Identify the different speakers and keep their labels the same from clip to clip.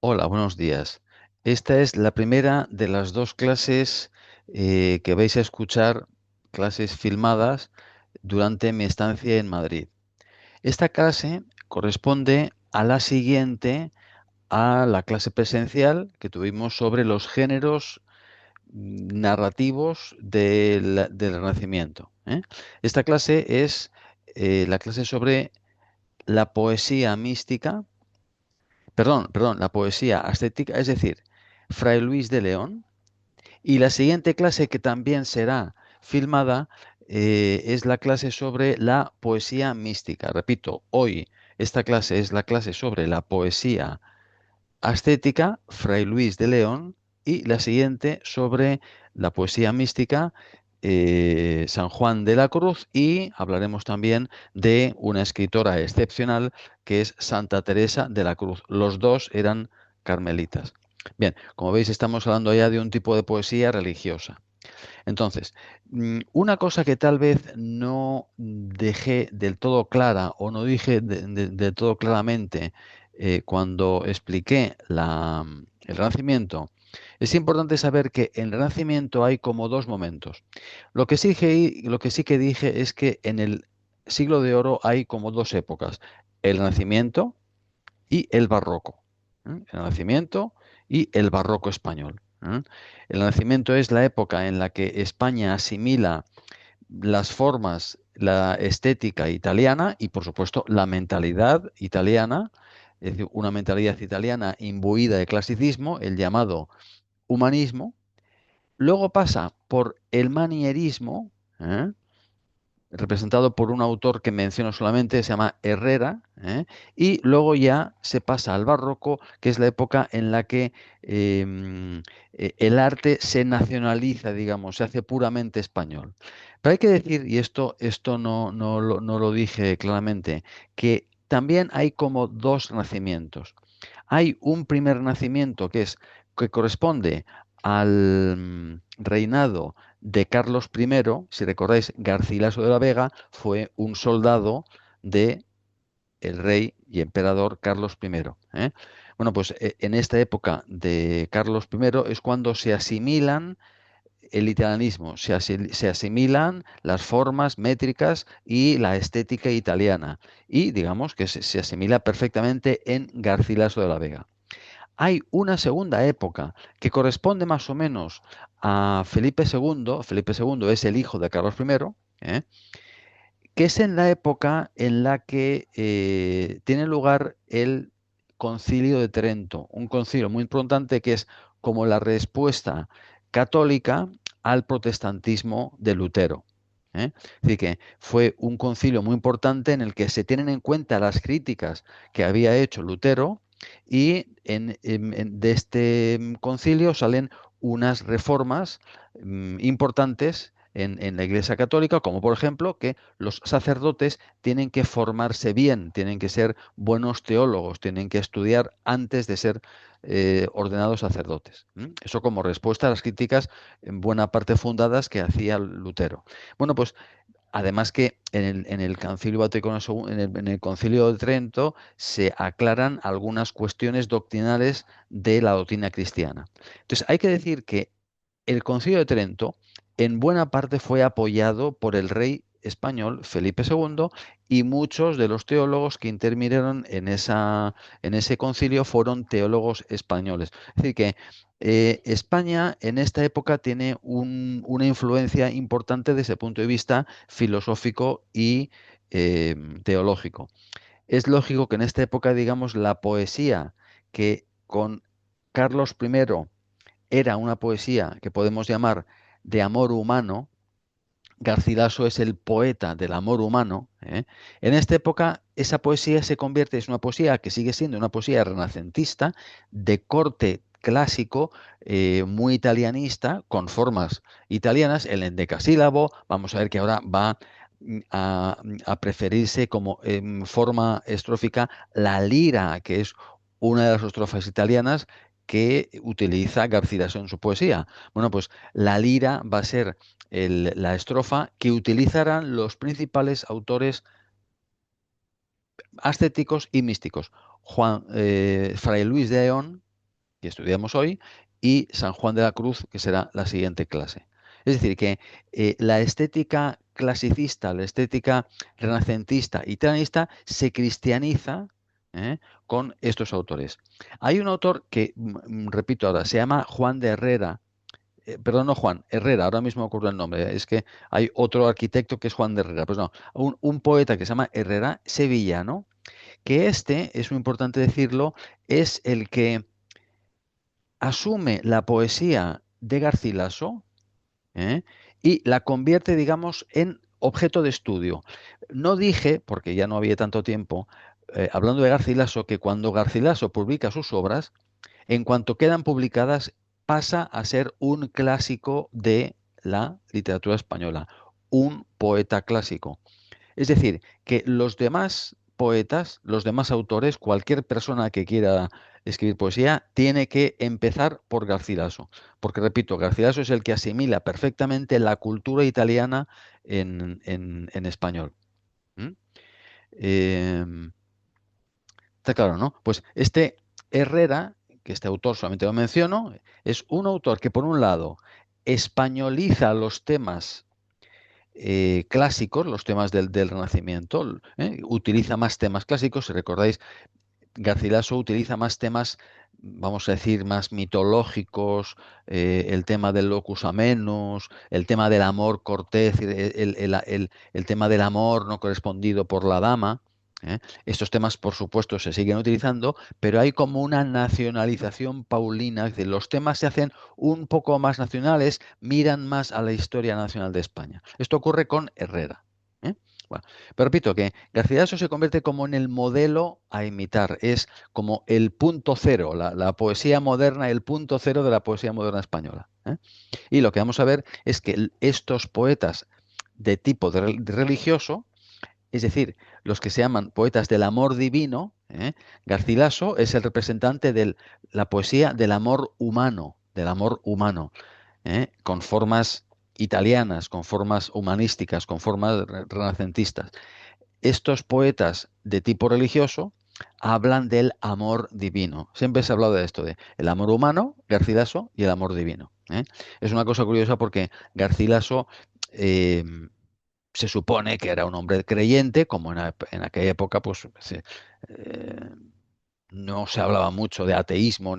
Speaker 1: Hola, buenos días. Esta es la primera de las dos clases que vais a escuchar, clases filmadas durante mi estancia en Madrid. Esta clase corresponde a la siguiente, a la clase presencial que tuvimos sobre los géneros narrativos del Renacimiento, ¿eh? Esta clase es la clase sobre la poesía mística. Perdón, la poesía ascética, es decir, Fray Luis de León. Y la siguiente clase, que también será filmada, es la clase sobre la poesía mística. Repito, hoy esta clase es la clase sobre la poesía ascética, Fray Luis de León, y la siguiente sobre la poesía mística, San Juan de la Cruz, y hablaremos también de una escritora excepcional que es Santa Teresa de la Cruz. Los dos eran carmelitas. Bien, como veis, estamos hablando ya de un tipo de poesía religiosa. Entonces, una cosa que tal vez no dejé del todo clara o no dije del todo claramente cuando expliqué el Renacimiento, es importante saber que en el Renacimiento hay como dos momentos. Lo que sí que dije es que en el siglo de oro hay como dos épocas, el Renacimiento y el Barroco. El Renacimiento y el Barroco español. El Renacimiento es la época en la que España asimila las formas, la estética italiana y, por supuesto, la mentalidad italiana, es decir, una mentalidad italiana imbuida de clasicismo, el llamado humanismo. Luego pasa por el manierismo, ¿eh? Representado por un autor que menciono solamente, se llama Herrera, ¿eh? Y luego ya se pasa al barroco, que es la época en la que el arte se nacionaliza, digamos, se hace puramente español. Pero hay que decir, y esto no lo dije claramente, que también hay como dos nacimientos. Hay un primer nacimiento que corresponde al reinado de Carlos I. Si recordáis, Garcilaso de la Vega fue un soldado de el rey y emperador Carlos I, ¿eh? Bueno, pues en esta época de Carlos I es cuando se asimilan el italianismo, se asimilan las formas métricas y la estética italiana, y digamos que se asimila perfectamente en Garcilaso de la Vega. Hay una segunda época que corresponde más o menos a Felipe II. Felipe II es el hijo de Carlos I, ¿eh? Que es en la época en la que tiene lugar el Concilio de Trento, un concilio muy importante que es como la respuesta católica al protestantismo de Lutero, ¿eh? Es decir, que fue un concilio muy importante en el que se tienen en cuenta las críticas que había hecho Lutero, y de este concilio salen unas reformas importantes en la Iglesia Católica, como por ejemplo que los sacerdotes tienen que formarse bien, tienen que ser buenos teólogos, tienen que estudiar antes de ser ordenados sacerdotes. Eso como respuesta a las críticas en buena parte fundadas que hacía Lutero. Bueno, pues además que en el Concilio Vaticano II, en el Concilio de Trento, se aclaran algunas cuestiones doctrinales de la doctrina cristiana. Entonces, hay que decir que el Concilio de Trento en buena parte fue apoyado por el rey español Felipe II, y muchos de los teólogos que intervinieron en ese concilio fueron teólogos españoles. Es decir, que España en esta época tiene una influencia importante desde el punto de vista filosófico y teológico. Es lógico que en esta época, digamos, la poesía que con Carlos I era una poesía que podemos llamar de amor humano. Garcilaso es el poeta del amor humano, ¿eh? En esta época esa poesía se convierte, es una poesía que sigue siendo una poesía renacentista, de corte clásico, muy italianista, con formas italianas, el endecasílabo. Vamos a ver que ahora va a preferirse como forma estrófica la lira, que es una de las estrofas italianas que utiliza Garcilaso en su poesía. Bueno, pues la lira va a ser la estrofa que utilizarán los principales autores ascéticos y místicos. Fray Luis de León, que estudiamos hoy, y San Juan de la Cruz, que será la siguiente clase. Es decir, que la estética clasicista, la estética renacentista y italianista se cristianiza, ¿eh?, con estos autores. Hay un autor que, repito ahora, se llama Juan de Herrera, perdón, no Juan, Herrera, ahora mismo me ocurre el nombre, es que hay otro arquitecto que es Juan de Herrera, pues no, un poeta que se llama Herrera, sevillano, que este, es muy importante decirlo, es el que asume la poesía de Garcilaso, ¿eh?, y la convierte, digamos, en objeto de estudio. No dije, porque ya no había tanto tiempo, hablando de Garcilaso, que cuando Garcilaso publica sus obras, en cuanto quedan publicadas, pasa a ser un clásico de la literatura española, un poeta clásico. Es decir, que los demás poetas, los demás autores, cualquier persona que quiera escribir poesía, tiene que empezar por Garcilaso. Porque, repito, Garcilaso es el que asimila perfectamente la cultura italiana en español. ¿Mm? Está claro, ¿no? Pues este Herrera, que este autor solamente lo menciono, es un autor que, por un lado, españoliza los temas clásicos, los temas del Renacimiento, utiliza más temas clásicos. Si recordáis, Garcilaso utiliza más temas, vamos a decir, más mitológicos, el tema del locus amenus, el tema del amor cortés, el tema del amor no correspondido por la dama. ¿Eh? Estos temas, por supuesto, se siguen utilizando, pero hay como una nacionalización paulina, es decir, los temas se hacen un poco más nacionales, miran más a la historia nacional de España. Esto ocurre con Herrera. ¿Eh? Bueno, pero repito que Garcilaso se convierte como en el modelo a imitar, es como el punto cero, la poesía moderna, el punto cero de la poesía moderna española. ¿Eh? Y lo que vamos a ver es que estos poetas de tipo de religioso, es decir, los que se llaman poetas del amor divino, Garcilaso es el representante de la poesía del amor humano, con formas italianas, con formas humanísticas, con formas renacentistas. Estos poetas de tipo religioso hablan del amor divino. Siempre se ha hablado de esto, de el amor humano, Garcilaso, y el amor divino. Es una cosa curiosa porque Garcilaso eh, se supone que era un hombre creyente, como en aquella época, pues eh, no se hablaba mucho de ateísmo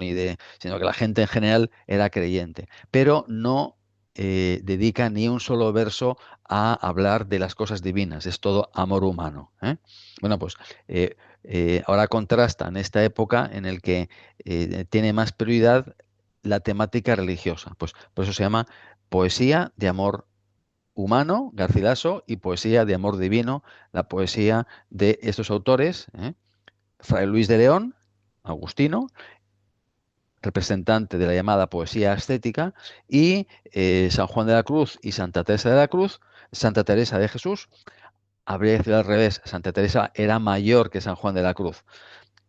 Speaker 1: sino que la gente en general era creyente, pero no dedica ni un solo verso a hablar de las cosas divinas, es todo amor humano. Bueno, pues ahora contrasta en esta época en el que tiene más prioridad la temática religiosa, pues por eso se llama poesía de amor humano, Garcilaso, y poesía de amor divino, la poesía de estos autores, Fray Luis de León, agustino, representante de la llamada poesía ascética, y San Juan de la Cruz y Santa Teresa de la Cruz, Santa Teresa de Jesús. Habría que decir al revés, Santa Teresa era mayor que San Juan de la Cruz.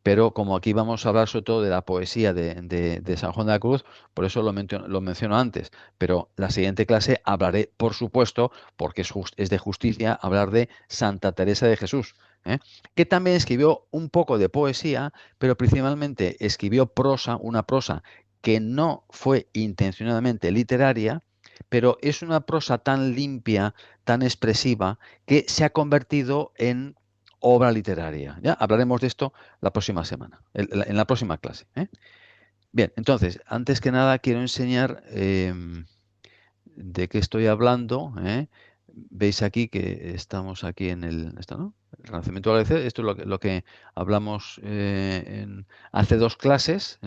Speaker 1: Pero como aquí vamos a hablar sobre todo de la poesía de San Juan de la Cruz, por eso lo menciono antes. Pero la siguiente clase hablaré, por supuesto, porque es de justicia, hablar de Santa Teresa de Jesús, que también escribió un poco de poesía, pero principalmente escribió prosa, una prosa que no fue intencionadamente literaria, pero es una prosa tan limpia, tan expresiva, que se ha convertido en obra literaria. Ya hablaremos de esto la próxima semana, en la próxima clase. Bien, entonces, antes que nada quiero enseñar de qué estoy hablando. Veis aquí que estamos aquí en esto, ¿no? El Renacimiento de Galicia. Esto es lo que hablamos hace dos clases.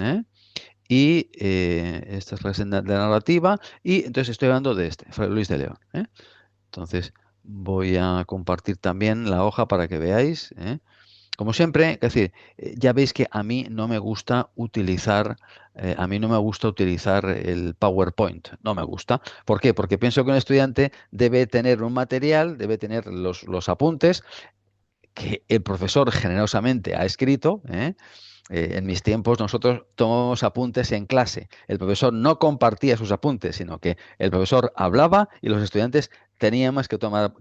Speaker 1: Y esta es la clase de narrativa. Y entonces estoy hablando de Fray Luis de León. Entonces voy a compartir también la hoja para que veáis. Como siempre, es decir, ya veis que a mí no me gusta utilizar el PowerPoint, no me gusta. ¿Por qué? Porque pienso que un estudiante debe tener un material, debe tener los apuntes que el profesor generosamente ha escrito. En mis tiempos nosotros tomábamos apuntes en clase. El profesor no compartía sus apuntes, sino que el profesor hablaba y los estudiantes teníamos que tomar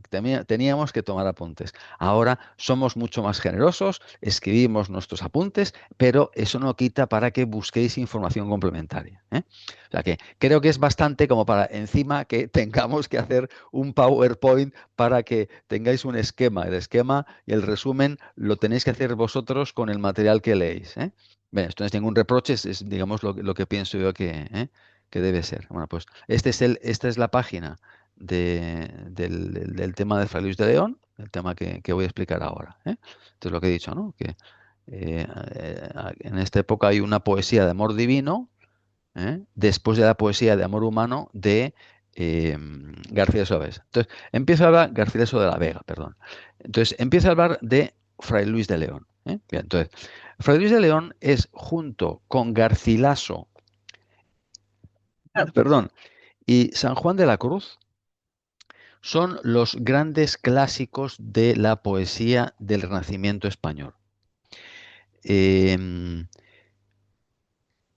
Speaker 1: apuntes. Ahora somos mucho más generosos, escribimos nuestros apuntes, pero eso no quita para que busquéis información complementaria, ¿eh? O sea que creo que es bastante como para encima que tengamos que hacer un PowerPoint para que tengáis un esquema. El esquema y el resumen lo tenéis que hacer vosotros con el material que leéis, ¿eh? Bien, esto no es ningún reproche, digamos lo que pienso yo que debe ser. Bueno, pues esta es la página del tema de Fray Luis de León, el tema que voy a explicar ahora, ¿eh? Entonces lo que he dicho, ¿no? Que en esta época hay una poesía de amor divino, ¿eh? Después de la poesía de amor humano de Garcilaso de la Vega. Entonces, empiezo a hablar, Garcilaso de la Vega, perdón. Entonces, empiezo a hablar de Fray Luis de León, ¿eh? Bien, entonces, Fray Luis de León es junto con Garcilaso, perdón, y San Juan de la Cruz, son los grandes clásicos de la poesía del Renacimiento español. Eh,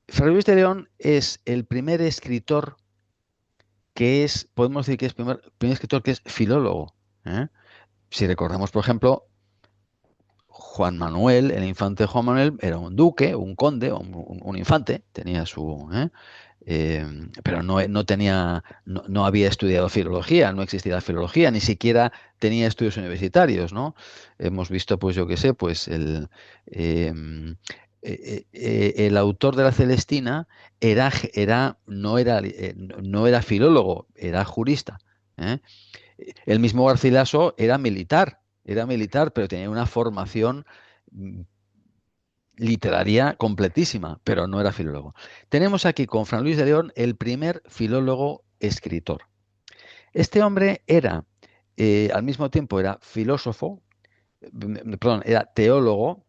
Speaker 1: Fray Luis de León es el primer escritor podemos decir que es primer escritor que es filólogo, ¿eh? Si recordamos, por ejemplo, Juan Manuel, el infante Juan Manuel, era un duque, un conde, un infante, tenía pero no tenía, no había estudiado filología, no existía la filología, ni siquiera tenía estudios universitarios, ¿no? Hemos visto, pues yo qué sé, pues el autor de la Celestina no era filólogo, era jurista, ¿eh? El mismo Garcilaso era militar, pero tenía una formación mm, literaria completísima, pero no era filólogo. Tenemos aquí con Fran Luis de León el primer filólogo escritor. Este hombre al mismo tiempo era filósofo, perdón, era teólogo,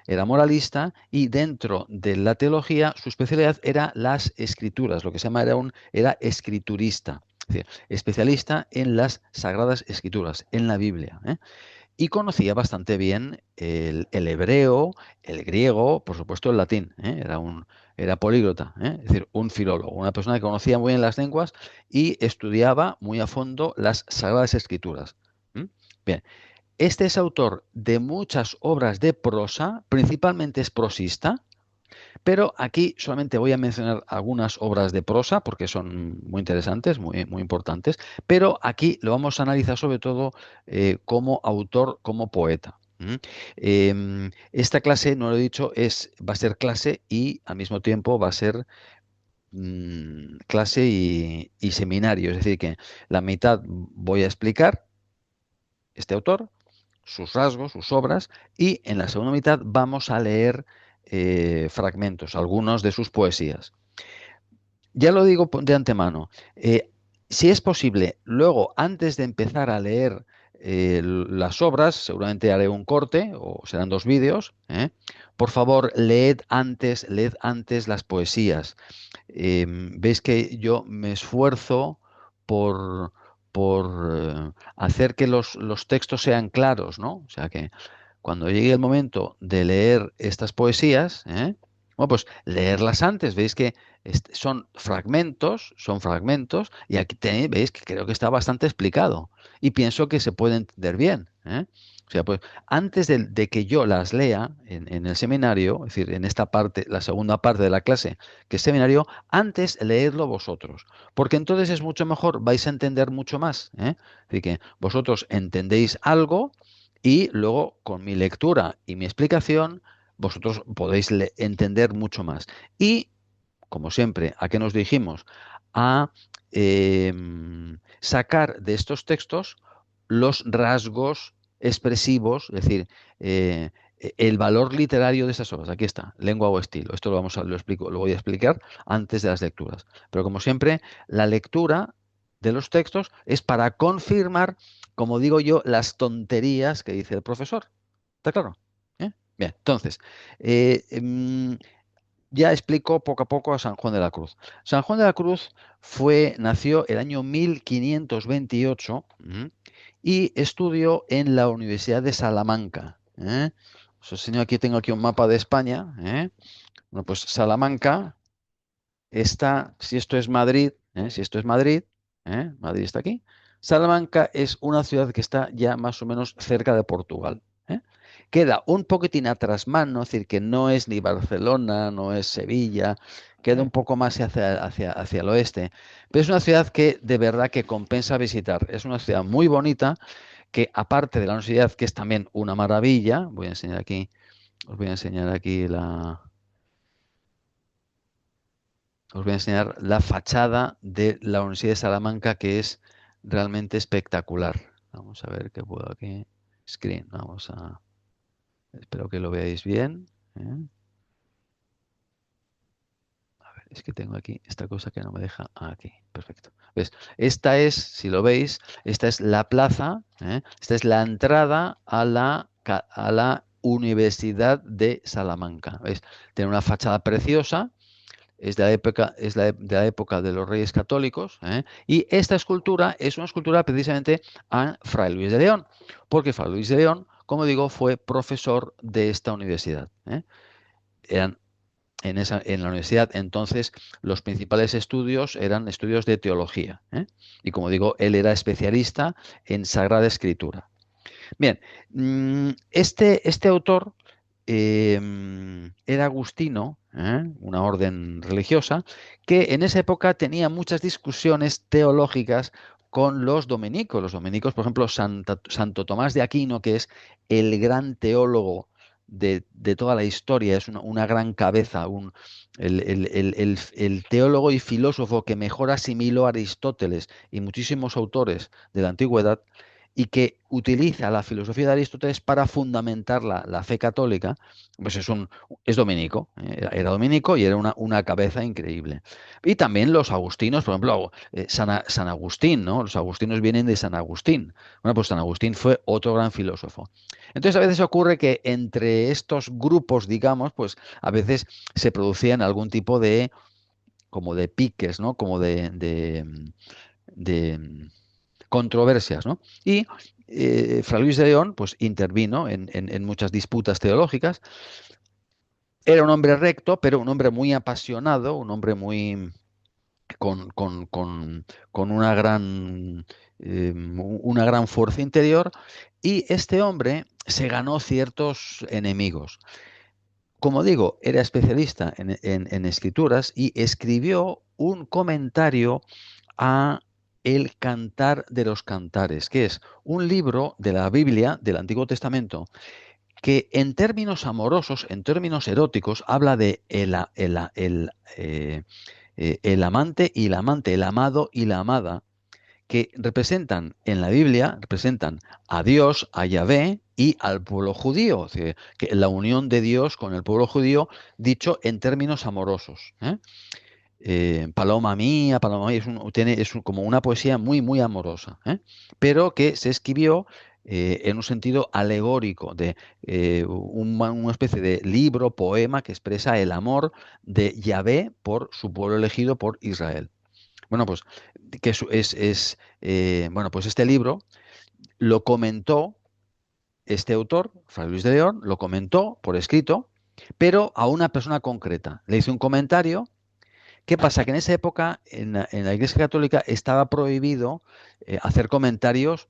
Speaker 1: era moralista y dentro de la teología su especialidad era las escrituras, lo que se llama era escriturista, es decir, especialista en las sagradas escrituras, en la Biblia, ¿eh? Y conocía bastante bien el hebreo, el griego, por supuesto el latín, ¿eh? Era políglota, ¿eh? Es decir, un filólogo, una persona que conocía muy bien las lenguas y estudiaba muy a fondo las sagradas escrituras. ¿M? Bien, este es autor de muchas obras de prosa, principalmente es prosista, pero aquí solamente voy a mencionar algunas obras de prosa porque son muy interesantes, muy importantes, pero aquí lo vamos a analizar sobre todo como autor, como poeta. Esta clase, no lo he dicho, va a ser clase y al mismo tiempo va a ser clase y seminario, es decir, que la mitad voy a explicar este autor, sus rasgos, sus obras, y en la segunda mitad vamos a leer fragmentos, algunos de sus poesías. Ya lo digo de antemano, si es posible, luego, antes de empezar a leer las obras, seguramente haré un corte o serán dos vídeos, ¿eh? Por favor, leed antes las poesías. Veis que yo me esfuerzo por, por hacer que los textos sean claros, ¿no? O sea que cuando llegue el momento de leer estas poesías, bueno, pues leerlas antes, veis que son fragmentos, y aquí veis que creo que está bastante explicado y pienso que se puede entender bien, ¿eh? O sea, pues antes de que yo las lea en el seminario, es decir, en esta parte, la segunda parte de la clase, que es seminario, antes leedlo vosotros, porque entonces es mucho mejor, vais a entender mucho más, ¿eh? Así que vosotros entendéis algo y luego con mi lectura y mi explicación, vosotros podéis entender mucho más. Y, como siempre, ¿a qué nos dirigimos? A sacar de estos textos los rasgos expresivos, es decir, el valor literario de esas obras. Aquí está, lengua o estilo. Esto lo voy a explicar antes de las lecturas. Pero como siempre, la lectura de los textos es para confirmar, como digo yo, las tonterías que dice el profesor. ¿Está claro? ¿Eh? Bien, entonces, eh, em, ya explico poco a poco a San Juan de la Cruz. San Juan de la Cruz nació el año 1528, y estudió en la Universidad de Salamanca, ¿eh? Os enseño aquí, tengo aquí un mapa de España, ¿eh? Bueno, pues Salamanca está, si esto es Madrid, ¿eh? Si esto es Madrid, ¿eh? Madrid está aquí, Salamanca es una ciudad que está ya más o menos cerca de Portugal. ¿Eh? Queda un poquitín atrás mano, es decir, que no es ni Barcelona, no es Sevilla, queda un poco más hacia el oeste. Pero es una ciudad que de verdad que compensa visitar. Es una ciudad muy bonita que aparte de la universidad, que es también una maravilla, voy a enseñar aquí, os voy a enseñar aquí os voy a enseñar la fachada de la Universidad de Salamanca, que es realmente espectacular. Vamos a ver qué puedo aquí. Screen, espero que lo veáis bien. ¿Eh? Es que tengo aquí esta cosa que no me deja. Aquí, perfecto. ¿Ves? Esta es, si lo veis, esta es la plaza, ¿eh? Esta es la entrada a la Universidad de Salamanca. ¿Ves? Tiene una fachada preciosa, es de la época, de la época de los Reyes Católicos, ¿eh? Y esta escultura es una escultura precisamente a Fray Luis de León, porque Fray Luis de León, como digo, fue profesor de esta universidad. ¿Eh? Eran en la universidad entonces los principales estudios eran estudios de teología. ¿Eh? Y como digo, él era especialista en Sagrada Escritura. Bien, este autor era agustino, una orden religiosa, que en esa época tenía muchas discusiones teológicas con los dominicos. Los dominicos, por ejemplo, Santo Tomás de Aquino, que es el gran teólogo de toda la historia, es una gran cabeza, el teólogo y filósofo que mejor asimiló a Aristóteles y muchísimos autores de la antigüedad, y que utiliza la filosofía de Aristóteles para fundamentar la fe católica, pues es dominico, era dominico y era una cabeza increíble. Y también los agustinos, por ejemplo, San Agustín, ¿no? Los agustinos vienen de San Agustín. Bueno, pues San Agustín fue otro gran filósofo. Entonces a veces ocurre que entre estos grupos, digamos, pues a veces se producían algún tipo de, como de piques, ¿no? Como de controversias, ¿no? Y Fray Luis de León, pues intervino en muchas disputas teológicas. Era un hombre recto, pero un hombre muy apasionado, un hombre muy con una gran fuerza interior, y este hombre se ganó ciertos enemigos. Como digo, era especialista en escrituras y escribió un comentario a El Cantar de los Cantares, que es un libro de la Biblia, del Antiguo Testamento, que en términos amorosos, en términos eróticos, habla de el amante y la amante, el amado y la amada, que representan en la Biblia, representan a Dios, a Yahvé y al pueblo judío, es decir, que la unión de Dios con el pueblo judío, dicho en términos amorosos. Paloma mía, como una poesía muy, muy amorosa, pero que se escribió en un sentido alegórico, de una especie de libro, poema que expresa el amor de Yahvé por su pueblo elegido, por Israel. Bueno, pues que bueno, pues este libro lo comentó este autor, Fray Luis de León, lo comentó por escrito, pero a una persona concreta. Le hizo un comentario. ¿Qué pasa? Que en esa época en la Iglesia Católica estaba prohibido hacer comentarios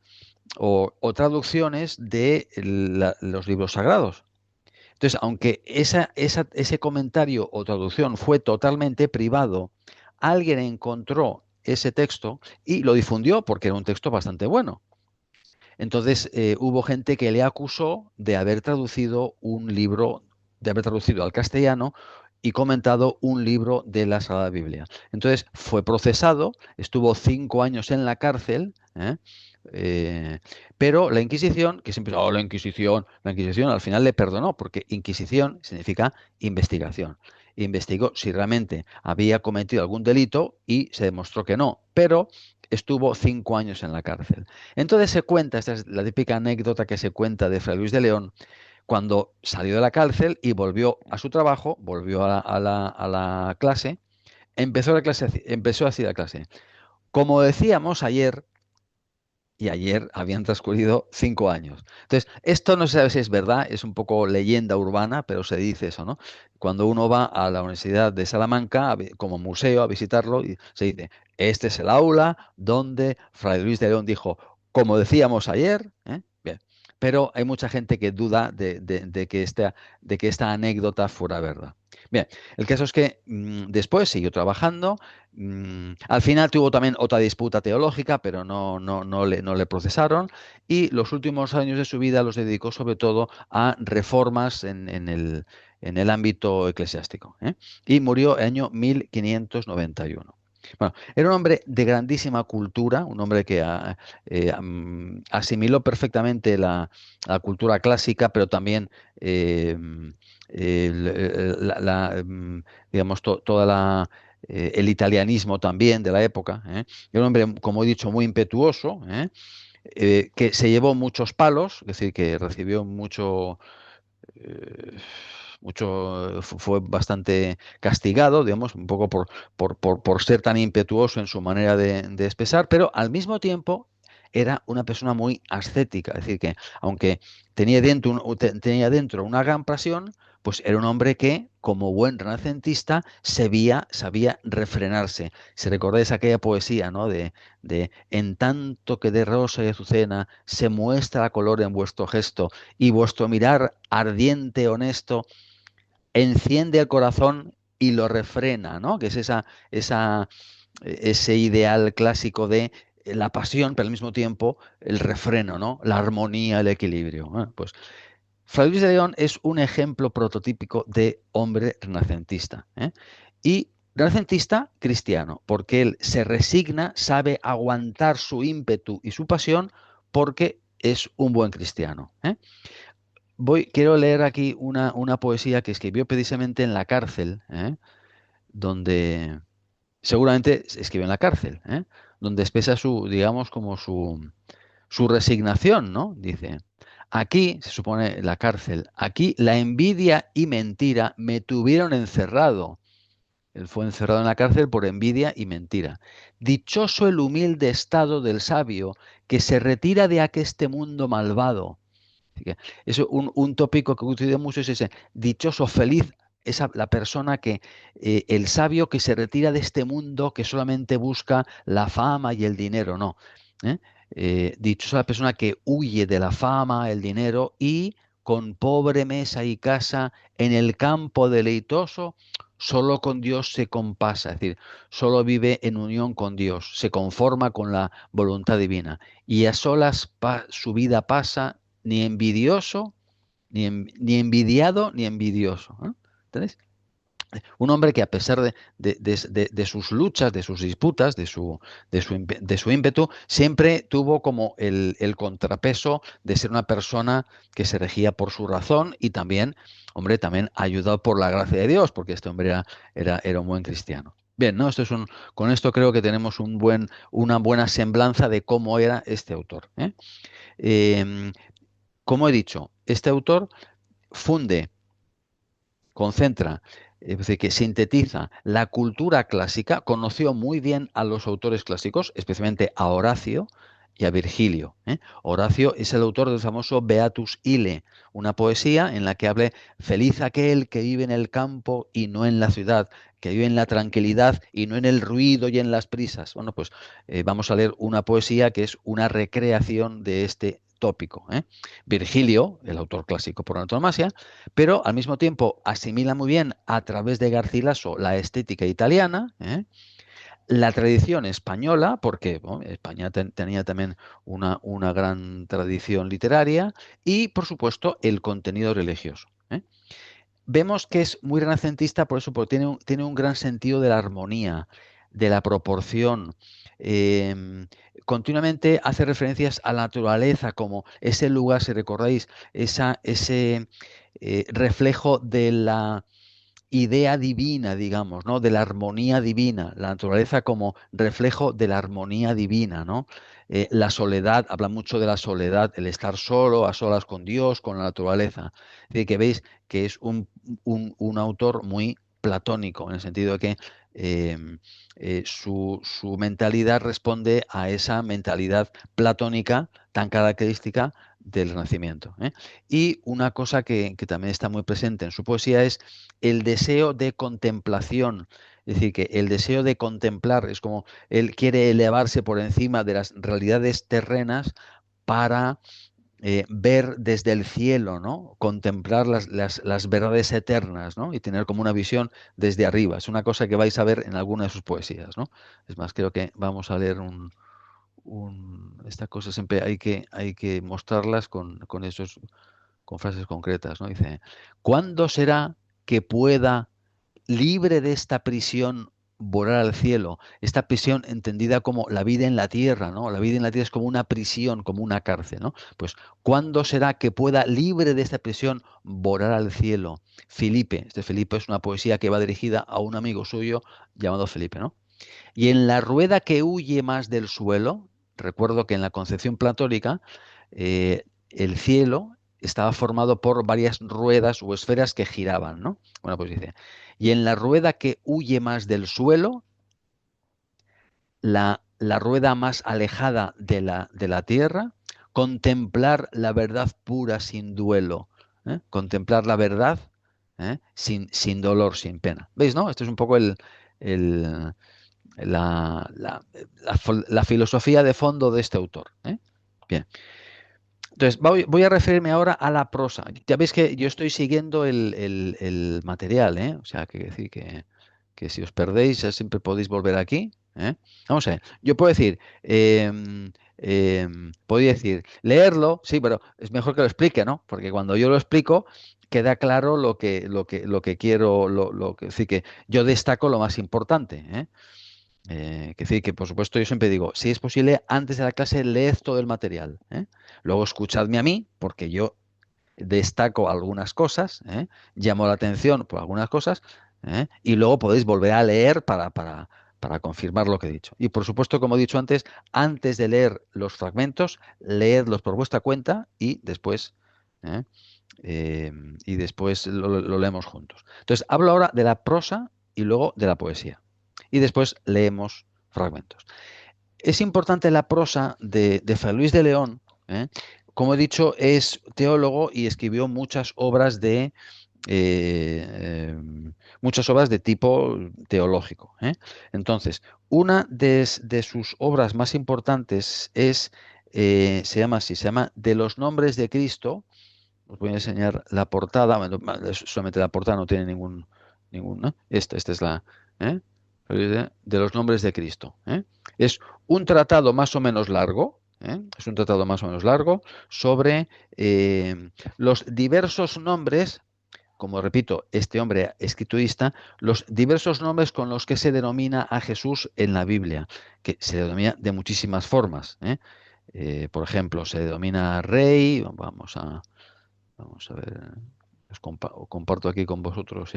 Speaker 1: o traducciones de los libros sagrados. Entonces, aunque ese comentario o traducción fue totalmente privado, alguien encontró ese texto y lo difundió porque era un texto bastante bueno. Entonces, hubo gente que le acusó de haber traducido un libro, de haber traducido al castellano y comentado un libro de la Sagrada Biblia. Entonces, fue procesado, estuvo 5 años en la cárcel, eh, pero la Inquisición, que siempre, oh, la Inquisición al final le perdonó, porque Inquisición significa investigación. Investigó si realmente había cometido algún delito y se demostró que no, pero estuvo 5 años en la cárcel. Entonces se cuenta, esta es la típica anécdota que se cuenta de Fray Luis de León, cuando salió de la cárcel y volvió a su trabajo, volvió a la clase, empezó a decir la clase. Como decíamos ayer, y ayer habían transcurrido 5 años. Entonces, esto no se sabe si es verdad, es un poco leyenda urbana, pero se dice eso, ¿no? Cuando uno va a la Universidad de Salamanca como museo a visitarlo, y se dice, este es el aula donde Fray Luis de León dijo, como decíamos ayer, ¿eh? Bien. Pero hay mucha gente que duda de que esta anécdota fuera verdad. Bien, el caso es que después siguió trabajando. Al final tuvo también otra disputa teológica, pero no le procesaron. Y los últimos años de su vida los dedicó sobre todo a reformas en el ámbito eclesiástico, ¿eh? Y murió en el año 1591. Bueno, era un hombre de grandísima cultura, un hombre que asimiló perfectamente la cultura clásica, pero también eh, digamos, toda el italianismo también de la época, ¿eh? Era un hombre, como he dicho, muy impetuoso, ¿eh? Que se llevó muchos palos, es decir, que recibió eh, fue bastante castigado, digamos, un poco por ser tan impetuoso en su manera de expresar, pero al mismo tiempo era una persona muy ascética, es decir, que aunque tenía dentro una gran pasión, pues era un hombre que, como buen renacentista, sabía refrenarse. Si recordáis aquella poesía, ¿no? De en tanto que de rosa y azucena se muestra color en vuestro gesto, y vuestro mirar ardiente, honesto, enciende el corazón y lo refrena, ¿no? Que es ese ideal clásico de la pasión, pero al mismo tiempo el refreno, ¿no? La armonía, el equilibrio. Pues Fray Luis de León es un ejemplo prototípico de hombre renacentista, ¿eh? Y renacentista cristiano, porque él se resigna, sabe aguantar su ímpetu y su pasión porque es un buen cristiano, ¿eh? Quiero leer aquí una poesía que escribió precisamente en la cárcel, ¿eh? Donde seguramente escribió en la cárcel, ¿eh? Donde expresa digamos, como su resignación, ¿no? Dice, aquí, se supone la cárcel, aquí la envidia y mentira me tuvieron encerrado. Él fue encerrado en la cárcel por envidia y mentira. Dichoso el humilde estado del sabio que se retira de aqueste mundo malvado. Así que es un tópico que utilizo mucho, es ese dichoso, feliz, la persona que, el sabio que se retira de este mundo que solamente busca la fama y el dinero, no. ¿Eh? Dichosa la persona que huye de la fama, el dinero y con pobre mesa y casa en el campo deleitoso, solo con Dios se compasa, es decir, solo vive en unión con Dios, se conforma con la voluntad divina y a solas su vida pasa ni envidioso, ni envidiado, ni envidioso, ¿eh? ¿Entendés? Un hombre que a pesar de sus luchas, de sus disputas, de su ímpetu, siempre tuvo como el contrapeso de ser una persona que se regía por su razón y también, hombre, también ayudado por la gracia de Dios, porque este hombre era un buen cristiano. Bien, ¿no? Con esto creo que tenemos una buena semblanza de cómo era este autor, ¿eh? Em, como he dicho, este autor funde, concentra, es decir, que sintetiza la cultura clásica, conoció muy bien a los autores clásicos, especialmente a Horacio y a Virgilio, ¿eh? Horacio es el autor del famoso Beatus Ile, una poesía en la que habla feliz aquel que vive en el campo y no en la ciudad, que vive en la tranquilidad y no en el ruido y en las prisas. Bueno, pues vamos a leer una poesía que es una recreación de este tópico, ¿eh? Virgilio, el autor clásico por antonomasia, pero al mismo tiempo asimila muy bien a través de Garcilaso la estética italiana, ¿eh? La tradición española, porque bueno, España tenía también una gran tradición literaria, y por supuesto el contenido religioso, ¿eh? Vemos que es muy renacentista por eso, porque tiene un gran sentido de la armonía, de la proporción. eh, Continuamente hace referencias a la naturaleza como ese lugar, si recordáis, ese reflejo de la idea divina, digamos, ¿no? De la armonía divina, la naturaleza como reflejo de la armonía divina, ¿no? La soledad, habla mucho de la soledad, el estar solo, a solas con Dios, con la naturaleza. Es decir, que veis que es un autor muy platónico, en el sentido de que su mentalidad responde a esa mentalidad platónica tan característica del Renacimiento, ¿eh? Y una cosa que también está muy presente en su poesía es el deseo de contemplación. Es decir, que el deseo de contemplar es como él quiere elevarse por encima de las realidades terrenas para ver desde el cielo, ¿no? Contemplar las verdades eternas, ¿no? Y tener como una visión desde arriba. Es una cosa que vais a ver en alguna de sus poesías, ¿no? Es más, creo que vamos a leer estas cosas siempre hay que mostrarlas con frases concretas, ¿no? Dice, ¿cuándo será que pueda libre de esta prisión, volar al cielo? Esta prisión entendida como la vida en la tierra, ¿no? La vida en la tierra es como una prisión, como una cárcel, ¿no? Pues, ¿cuándo será que pueda, libre de esta prisión, volar al cielo? Felipe, este Felipe es una poesía que va dirigida a un amigo suyo llamado Felipe, ¿no? Y en la rueda que huye más del suelo, recuerdo que en la concepción platónica, el cielo estaba formado por varias ruedas o esferas que giraban, ¿no? Bueno, pues dice, y en la rueda que huye más del suelo, la rueda más alejada de la tierra, contemplar la verdad pura sin duelo, ¿eh? Contemplar la verdad, ¿eh? Sin dolor, sin pena. ¿Veis, no? Esto es un poco el, la filosofía de fondo de este autor, ¿eh? Bien. Entonces, voy a referirme ahora a la prosa. Ya veis que yo estoy siguiendo el material, ¿eh? O sea, que decir que si os perdéis, ya siempre podéis volver aquí, ¿eh? Vamos a ver. Yo puedo decir, podría decir, leerlo, sí, pero es mejor que lo explique, ¿no? Porque cuando yo lo explico, queda claro lo que quiero, lo que, es decir, que yo destaco lo más importante, ¿eh? Que decir que, por supuesto, yo siempre digo, si es posible, antes de la clase leed todo el material, ¿eh? Luego escuchadme a mí, porque yo destaco algunas cosas, ¿eh? Llamo la atención por algunas cosas, ¿eh? Y luego podéis volver a leer para confirmar lo que he dicho. Y, por supuesto, como he dicho antes de leer los fragmentos, leedlos por vuestra cuenta ¿eh? Eh, y después lo leemos juntos. Entonces, hablo ahora de la prosa y luego de la poesía. Y después leemos fragmentos. Es importante la prosa de Fray Luis de León, ¿eh? Como he dicho, es teólogo y escribió eh, muchas obras de tipo teológico, ¿eh? Entonces, una de sus obras más importantes se llama así, se llama De los nombres de Cristo. Os voy a enseñar la portada. Bueno, solamente la portada no tiene ningún, ¿no? Esta es la, ¿eh? De los nombres de Cristo, ¿eh? Es un tratado más o menos largo, ¿eh? Es un tratado más o menos largo sobre los diversos nombres, como repito, este hombre escriturista, los diversos nombres con los que se denomina a Jesús en la Biblia, que se denomina de muchísimas formas, ¿eh? Por ejemplo, se denomina rey. Vamos a ver, comparto aquí con vosotros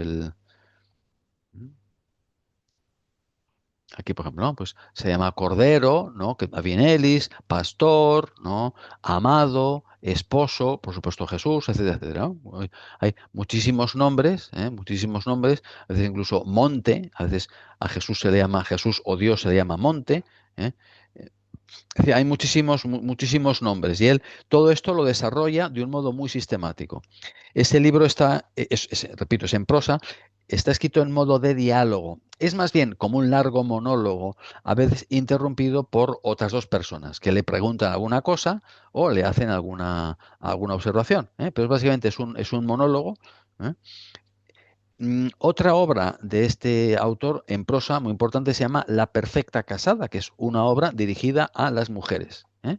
Speaker 1: aquí, por ejemplo, ¿no? Pues se llama Cordero, ¿no? Que Avinelis, Pastor, ¿no? Amado, Esposo, por supuesto Jesús, etcétera, etcétera, ¿no? Hay muchísimos nombres, ¿eh? Muchísimos nombres, a veces incluso Monte, a veces a Jesús se le llama Jesús o Dios se le llama Monte, ¿eh? Es decir, hay muchísimos nombres y él todo esto lo desarrolla de un modo muy sistemático. Este libro está, repito, es en prosa, está escrito en modo de diálogo. Es más bien como un largo monólogo, a veces interrumpido por otras dos personas que le preguntan alguna cosa o le hacen alguna observación, ¿eh? Pero básicamente es un monólogo, ¿eh? Otra obra de este autor en prosa muy importante se llama La Perfecta Casada, que es una obra dirigida a las mujeres, ¿eh?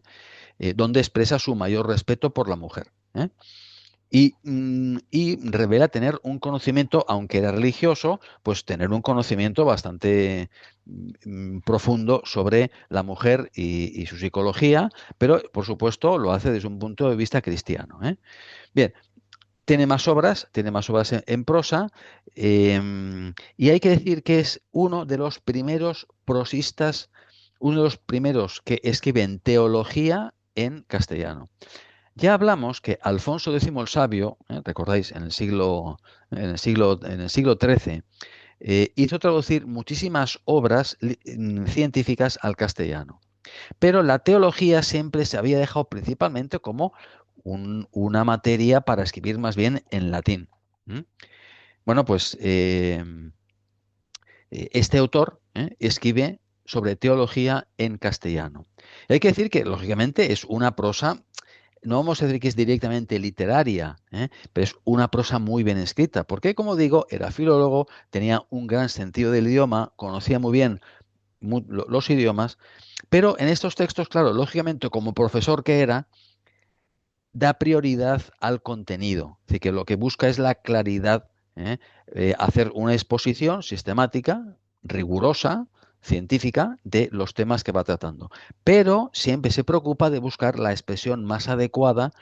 Speaker 1: Donde expresa su mayor respeto por la mujer, ¿eh? Y revela tener un conocimiento, aunque era religioso, pues tener un conocimiento bastante profundo sobre la mujer y su psicología, pero por supuesto lo hace desde un punto de vista cristiano, ¿eh? Bien, tiene más obras en prosa, y hay que decir que es uno de los primeros prosistas, uno de los primeros que escriben teología en castellano. Ya hablamos que Alfonso X el Sabio, recordáis, en el siglo XIII, hizo traducir muchísimas obras científicas al castellano. Pero la teología siempre se había dejado principalmente como una materia para escribir más bien en latín. ¿Mm? Bueno, pues este autor escribe sobre teología en castellano. Y hay que decir que, lógicamente, es una prosa, no vamos a decir que es directamente literaria, pero es una prosa muy bien escrita, porque, como digo, era filólogo, tenía un gran sentido del idioma, conocía muy bien los idiomas, pero en estos textos, claro, lógicamente, como profesor que era, da prioridad al contenido. Es decir, que lo que busca es la claridad, hacer una exposición sistemática, rigurosa, científica, de los temas que va tratando. Pero siempre se preocupa de buscar la expresión más adecuada,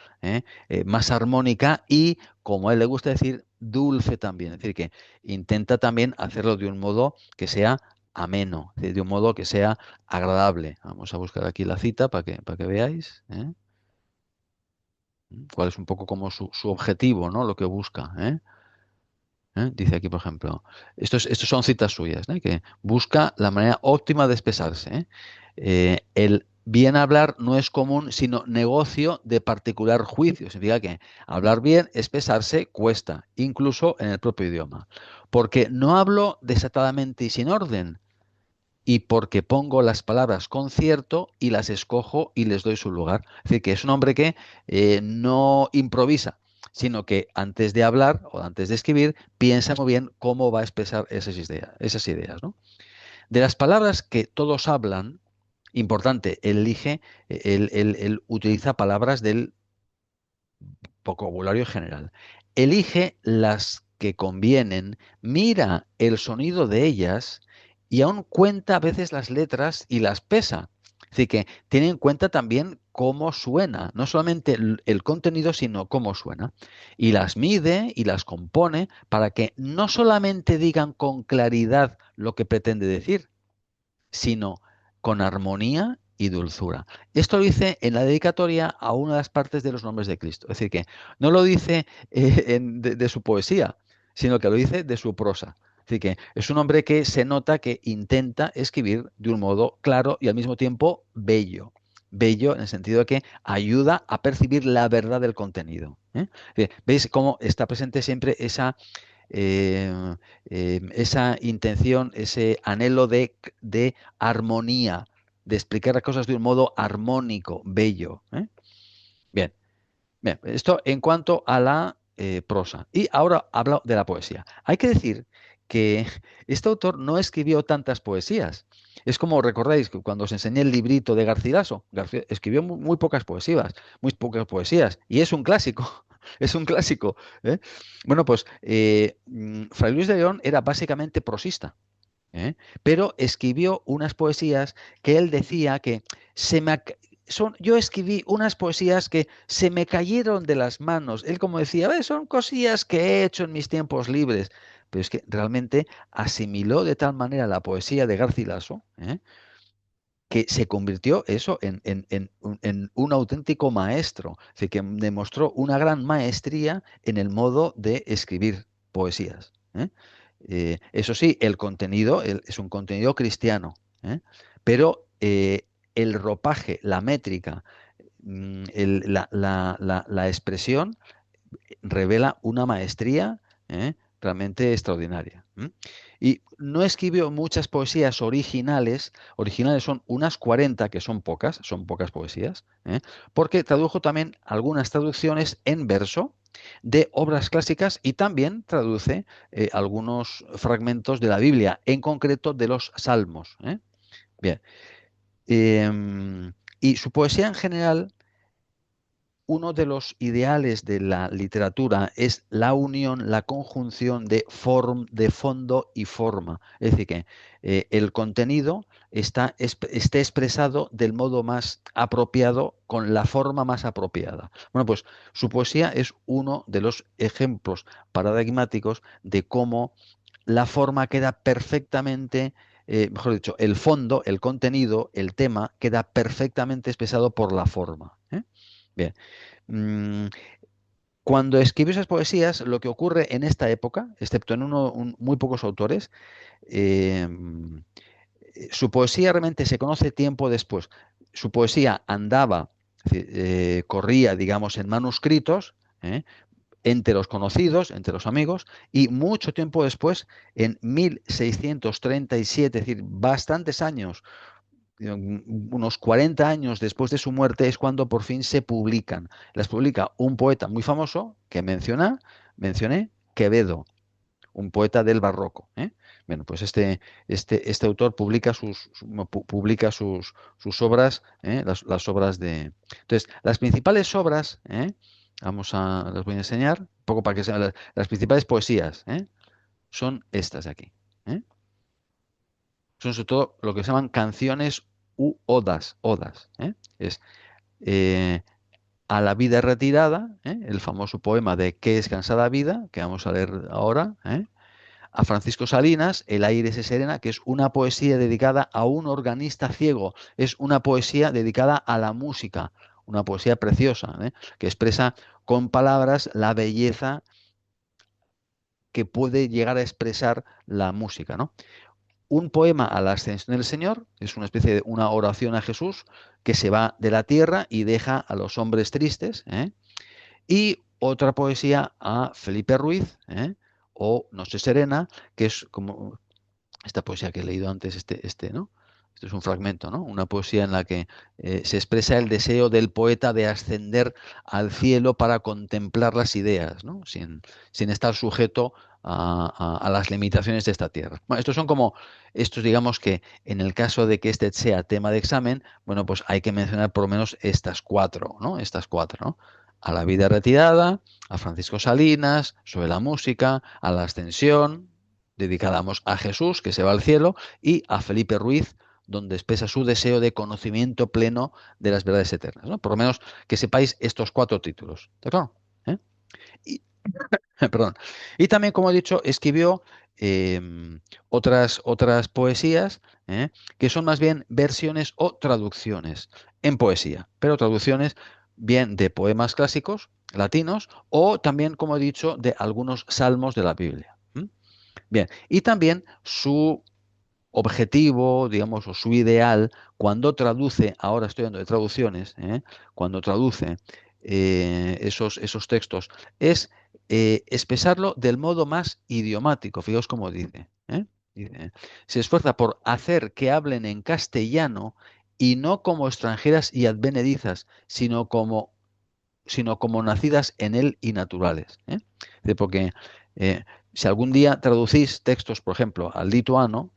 Speaker 1: más armónica y, como a él le gusta decir, dulce también. Es decir, que intenta también hacerlo de un modo que sea ameno, es decir, de un modo que sea agradable. Vamos a buscar aquí la cita para que veáis. Cuál es un poco como su objetivo, ¿no? Lo que busca, ¿eh? Dice aquí, por ejemplo, estos son citas suyas, ¿eh? Que busca la manera óptima de expresarse, ¿eh? El bien hablar no es común, sino negocio de particular juicio. Significa que hablar bien, expresarse, cuesta, incluso en el propio idioma. Porque no hablo desatadamente y sin orden, y porque pongo las palabras con cierto y las escojo y les doy su lugar. Es decir, que es un hombre que no improvisa, sino que antes de hablar o antes de escribir, piensa muy bien cómo va a expresar esas ideas, ¿no? De las palabras que todos hablan, importante, él utiliza palabras del vocabulario general. Elige las que convienen, mira el sonido de ellas y aún cuenta a veces las letras y las pesa. Así que tiene en cuenta también cómo suena, no solamente el contenido, sino cómo suena. Y las mide y las compone para que no solamente digan con claridad lo que pretende decir, sino con armonía y dulzura. Esto lo dice en la dedicatoria a una de las partes de los nombres de Cristo. Es decir, que no lo dice de su poesía, sino que lo dice de su prosa. Es decir, que es un hombre que se nota que intenta escribir de un modo claro y al mismo tiempo bello. Bello en el sentido de que ayuda a percibir la verdad del contenido. ¿Veis cómo está presente siempre eh, esa intención, ese anhelo de armonía, de explicar las cosas de un modo armónico, bello? Bien, bien, esto en cuanto a la prosa. Y ahora hablo de la poesía. Hay que decir que este autor no escribió tantas poesías. Es como recordáis que cuando os enseñé el librito de Garcilaso, García escribió muy pocas poesías, y es un clásico, es un clásico. ¿Eh? Bueno, pues Fray Luis de León era básicamente prosista. Pero escribió unas poesías que él decía que se me, yo escribí unas poesías que se me cayeron de las manos. Él como decía: "Ve, son cosillas que he hecho en mis tiempos libres". Pero es que realmente asimiló de tal manera la poesía de Garcilaso, que se convirtió eso en un auténtico maestro. Es decir, que demostró una gran maestría en el modo de escribir poesías. Eso sí, el contenido es un contenido cristiano, pero el ropaje, la métrica, la expresión revela una maestría realmente extraordinaria. Y no escribió muchas poesías originales. Originales son unas 40, que son pocas poesías, porque tradujo también algunas traducciones en verso de obras clásicas y también traduce algunos fragmentos de la Biblia, en concreto de los Salmos. Bien. Y su poesía en general, uno de los ideales de la literatura es la unión, la conjunción de fondo y forma. Es decir, que el contenido esté expresado del modo más apropiado, con la forma más apropiada. Bueno, pues su poesía es uno de los ejemplos paradigmáticos de cómo la forma queda perfectamente, mejor dicho, el fondo, el contenido, el tema queda perfectamente expresado por la forma. Bien. Mm, Cuando escribió esas poesías, lo que ocurre en esta época, excepto en muy pocos autores, eh, su poesía realmente se conoce tiempo después. Su poesía andaba, es decir, corría, digamos, en manuscritos, ¿eh? Entre los conocidos, entre los amigos, y mucho tiempo después, en 1637, es decir, bastantes años, unos 40 años después de su muerte, es cuando por fin se publican. Las publica un poeta muy famoso que mencioné, Quevedo, un poeta del barroco. ¿Eh? Bueno, pues este autor publica sus obras, las obras de... Entonces, las principales obras, las voy a enseñar, un poco para que sean las principales poesías, son estas de aquí. ¿Eh? Son sobre todo lo que se llaman canciones u odas. Es eh, a la vida retirada, el famoso poema de ¿Qué es cansada vida?, que vamos a leer ahora, a Francisco Salinas, El aire se serena, que es una poesía dedicada a un organista ciego, es una poesía dedicada a la música, una poesía preciosa, que expresa con palabras la belleza que puede llegar a expresar la música, ¿no? Un poema a la ascensión del Señor, es una especie de una oración a Jesús que se va de la tierra y deja a los hombres tristes, y otra poesía a Felipe Ruiz, o Noche Serena, que es como esta poesía que he leído antes, ¿no? Esto es un fragmento, ¿no? Una poesía en la que se expresa el deseo del poeta de ascender al cielo para contemplar las ideas, ¿no? Sin estar sujeto a las limitaciones de esta tierra. Bueno, estos digamos que en el caso de que este sea tema de examen, bueno, pues hay que mencionar por lo menos estas cuatro, ¿no? Estas cuatro, ¿no? A la vida retirada, a Francisco Salinas, sobre la música, a la ascensión, dedicada a Jesús, que se va al cielo, y a Felipe Ruiz, donde expresa su deseo de conocimiento pleno de las verdades eternas, ¿no? Por lo menos que sepáis estos cuatro títulos. ¿De acuerdo? ¿Eh? Y, perdón. Y también, como he dicho, escribió eh, otras poesías, que son más bien versiones o traducciones en poesía, pero traducciones bien de poemas clásicos latinos o también, como he dicho, de algunos salmos de la Biblia. Bien, y también su objetivo, digamos, o su ideal, cuando traduce, ahora estoy hablando de traducciones, cuando traduce esos textos, es expresarlo del modo más idiomático. Fijaos cómo dice. Dice, se esfuerza por hacer que hablen en castellano y no como extranjeras y advenedizas, sino como nacidas en él y naturales. Porque eh, si algún día traducís textos, por ejemplo, al lituano,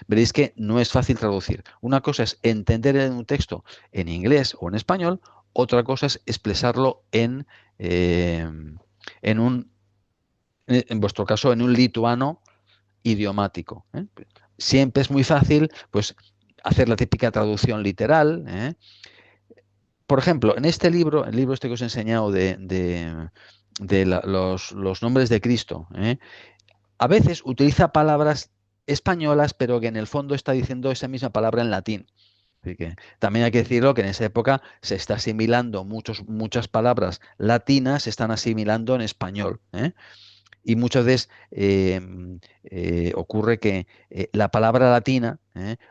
Speaker 1: veréis que no es fácil traducir. Una cosa es entender un texto en inglés o en español, otra cosa es expresarlo eh, en vuestro caso, en un lituano idiomático. Siempre es muy fácil, pues, hacer la típica traducción literal. Por ejemplo, en este libro, el libro este que os he enseñado de los nombres de Cristo, a veces utiliza palabras españolas, pero que en el fondo está diciendo esa misma palabra en latín. Así que también hay que decirlo que en esa época se está asimilando muchas palabras latinas, se están asimilando en español. Y muchas veces ocurre que la palabra latina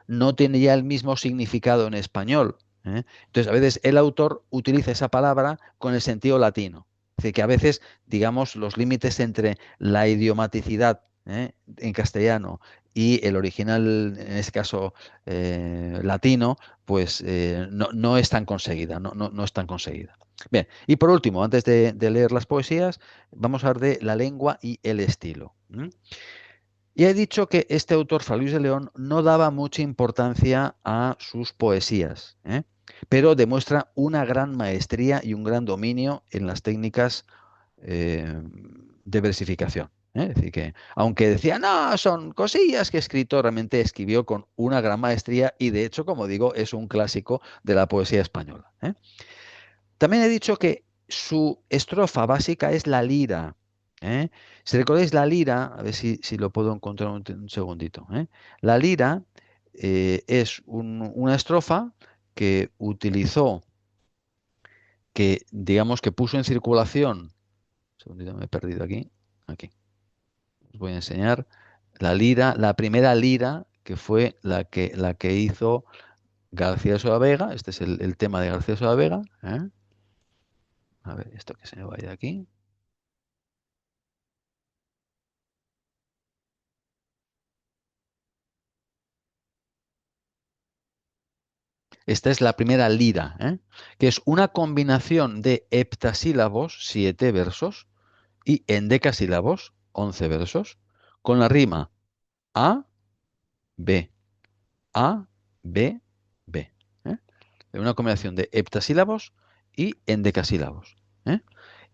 Speaker 1: no tiene ya el mismo significado en español. Entonces, a veces el autor utiliza esa palabra con el sentido latino. Es decir, que a veces, digamos, los límites entre la idiomaticidad en castellano y el original, en este caso latino, pues no es tan conseguida, no es tan conseguida. Bien, y por último, antes de leer las poesías, vamos a hablar de la lengua y el estilo. Y he dicho que este autor, Fray Luis de León, no daba mucha importancia a sus poesías, pero demuestra una gran maestría y un gran dominio en las técnicas de versificación. Es decir, que aunque decía, no, son cosillas que he escrito, realmente escribió con una gran maestría y de hecho, como digo, es un clásico de la poesía española. También he dicho que su estrofa básica es la lira. Si recordáis la lira, a ver si lo puedo encontrar un segundito. La lira es una estrofa que utilizó, que digamos que puso en circulación segundito, me he perdido aquí. Aquí. Os voy a enseñar la lira, la primera lira, que fue la que hizo García de Vega. Este es el tema de García de Vega. ¿Eh? A ver, esto que se me vaya aquí. Esta es la primera lira, ¿eh? Que es una combinación de heptasílabos, 7 versos, y endecasílabos, 11 versos, con la rima A, B, A, B, B. ¿Eh? Una combinación de heptasílabos y endecasílabos. ¿Eh?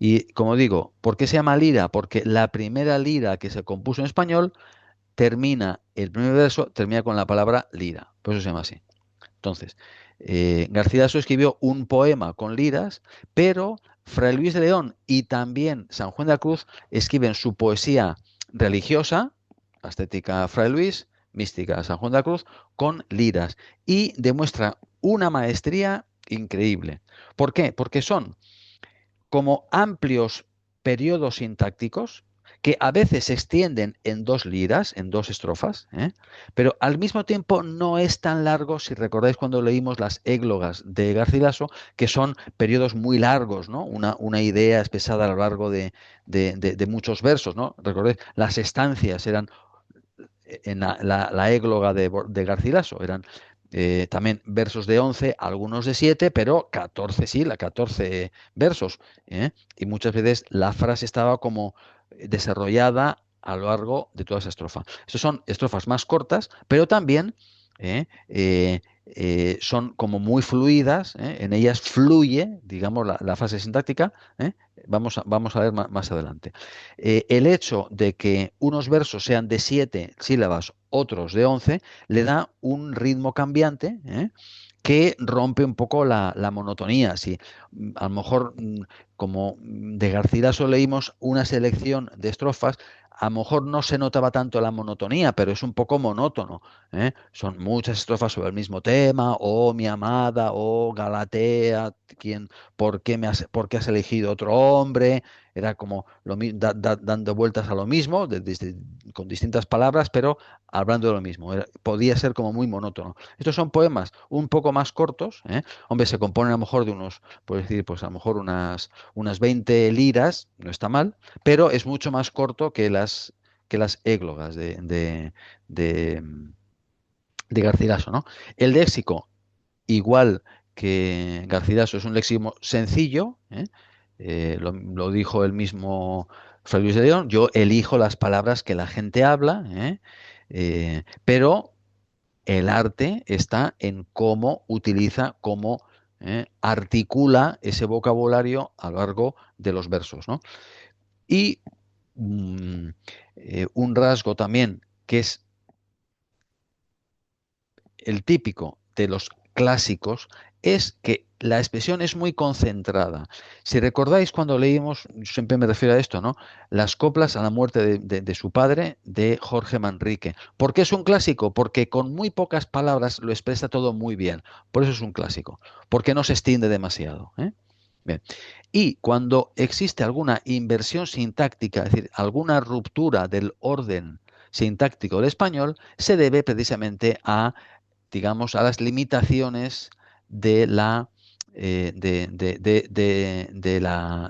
Speaker 1: Y como digo, ¿por qué se llama lira? Porque la primera lira que se compuso en español el primer verso termina con la palabra lira. Por eso se llama así. Entonces, Garcilaso escribió un poema con liras, pero Fray Luis de León y también San Juan de la Cruz escriben su poesía religiosa, estética Fray Luis, mística San Juan de la Cruz, con liras y demuestra una maestría increíble. ¿Por qué? Porque son como amplios periodos sintácticos que a veces se extienden en 2 liras, en 2 estrofas, ¿eh? Pero al mismo tiempo no es tan largo, si recordáis cuando leímos las églogas de Garcilaso, que son periodos muy largos, ¿no? Una idea expresada a lo largo de muchos versos, ¿no? Recordáis, las estancias eran en la égloga de Garcilaso. Eran también versos de 11, algunos de 7, pero 14 sí, 14 versos. ¿Eh? Y muchas veces la frase estaba como desarrollada a lo largo de toda esa estrofa. Estas son estrofas más cortas, pero también son como muy fluidas, ¿eh? En ellas fluye, digamos, la fase sintáctica. ¿Eh? Vamos a ver más adelante. El hecho de que unos versos sean de 7 sílabas, otros de 11, le da un ritmo cambiante, ¿eh? Que rompe un poco la monotonía. Si a lo mejor, como de Garcilaso leímos una selección de estrofas, a lo mejor no se notaba tanto la monotonía, pero es un poco monótono. ¿Eh? Son muchas estrofas sobre el mismo tema, oh mi amada, oh Galatea, ¿por qué has elegido otro hombre? Era como dando vueltas a lo mismo, con distintas palabras, pero hablando de lo mismo. Podía ser como muy monótono. Estos son poemas un poco más cortos, ¿eh? Hombre, se componen a lo mejor de unos, puedes decir, pues a lo mejor unas 20 liras, no está mal, pero es mucho más corto que las églogas de, de Garcilaso, ¿no? El léxico, igual que Garcilaso, es un léxico sencillo, ¿eh? Lo dijo el mismo Fray Luis de León, yo elijo las palabras que la gente habla, ¿eh? Pero el arte está en cómo utiliza, cómo articula ese vocabulario a lo largo de los versos, ¿no? Y mm, un rasgo también que es el típico de los clásicos es que la expresión es muy concentrada. Si recordáis cuando leímos, yo siempre me refiero a esto, ¿no? Las coplas a la muerte de su padre, de Jorge Manrique. ¿Por qué es un clásico? Porque con muy pocas palabras lo expresa todo muy bien. Por eso es un clásico. Porque no se extiende demasiado. ¿Eh? Bien. Y cuando existe alguna inversión sintáctica, es decir, alguna ruptura del orden sintáctico del español, se debe precisamente a, digamos, a las limitaciones de la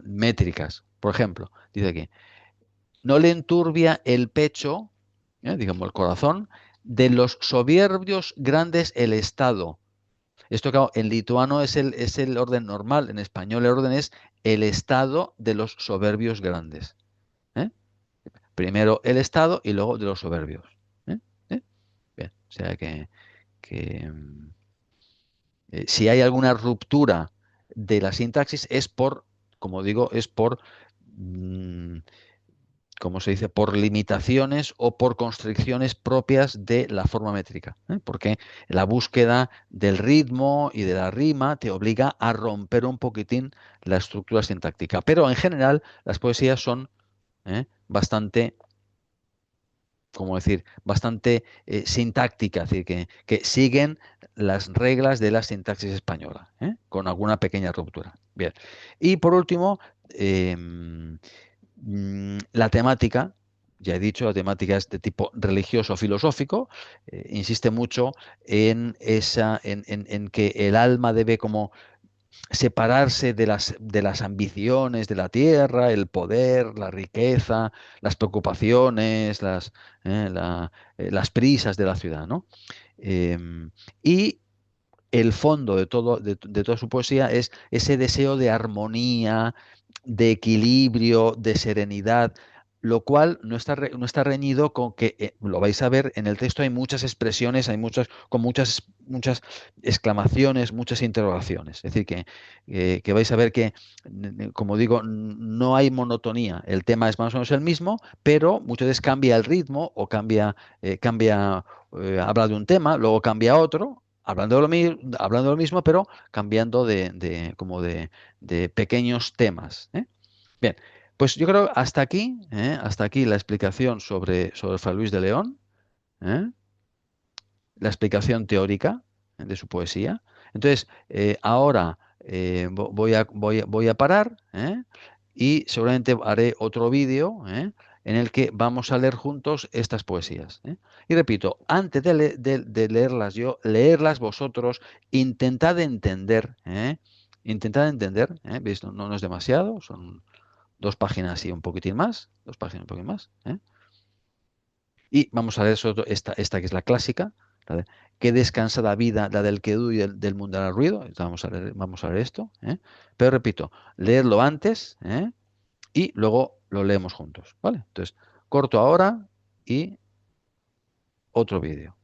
Speaker 1: métricas. Por ejemplo, dice aquí, no le enturbia el pecho, digamos el corazón, de los soberbios grandes el Estado. Esto, claro, en lituano es el orden normal, en español el orden es el Estado de los soberbios grandes. ¿Eh? Primero el Estado y luego de los soberbios. ¿Eh? ¿Eh? Bien, o sea que si hay alguna ruptura de la sintaxis es por, como digo, es por, mm, ¿cómo se dice? Por limitaciones o por constricciones propias de la forma métrica, ¿eh? Porque la búsqueda del ritmo y de la rima te obliga a romper un poquitín la estructura sintáctica. Pero en general las poesías son bastante, como decir, bastante sintácticas, es decir, que siguen las reglas de la sintaxis española, con alguna pequeña ruptura. Bien. Y por último, La temática, ya he dicho, la temática es de tipo religioso filosófico, insiste mucho en en que el alma debe como separarse de las ambiciones de la tierra, el poder, la riqueza, las preocupaciones, las prisas de la ciudad, ¿no? Y el fondo de de toda su poesía es ese deseo de armonía, de equilibrio, de serenidad, lo cual no está reñido con que, lo vais a ver, en el texto hay muchas expresiones, hay muchas exclamaciones, muchas interrogaciones. Es decir, que vais a ver que, como digo, no hay monotonía. El tema es más o menos el mismo, pero muchas veces cambia el ritmo o habla de un tema, luego cambia a otro, hablando de lo mismo, pero cambiando de pequeños temas. ¿Eh? Bien, pues yo creo hasta aquí la explicación sobre Fray Luis de León, ¿eh? La explicación teórica de su poesía. Entonces, ahora voy a parar, y seguramente haré otro vídeo, en el que vamos a leer juntos estas poesías, ¿eh? Y repito, antes de leerlas yo, leerlas vosotros, intentad entender, intentad entender, ¿veis? No es demasiado, son 2 páginas y un poquitín más, 2 páginas y un poquitín más, ¿eh? Y vamos a ver esta que es la clásica, la de qué descansada vida, la del que y del mundanal ruido. Vamos a leer esto, ¿eh? Pero repito, leerlo antes, y luego lo leemos juntos, ¿vale? Entonces, corto ahora y otro vídeo.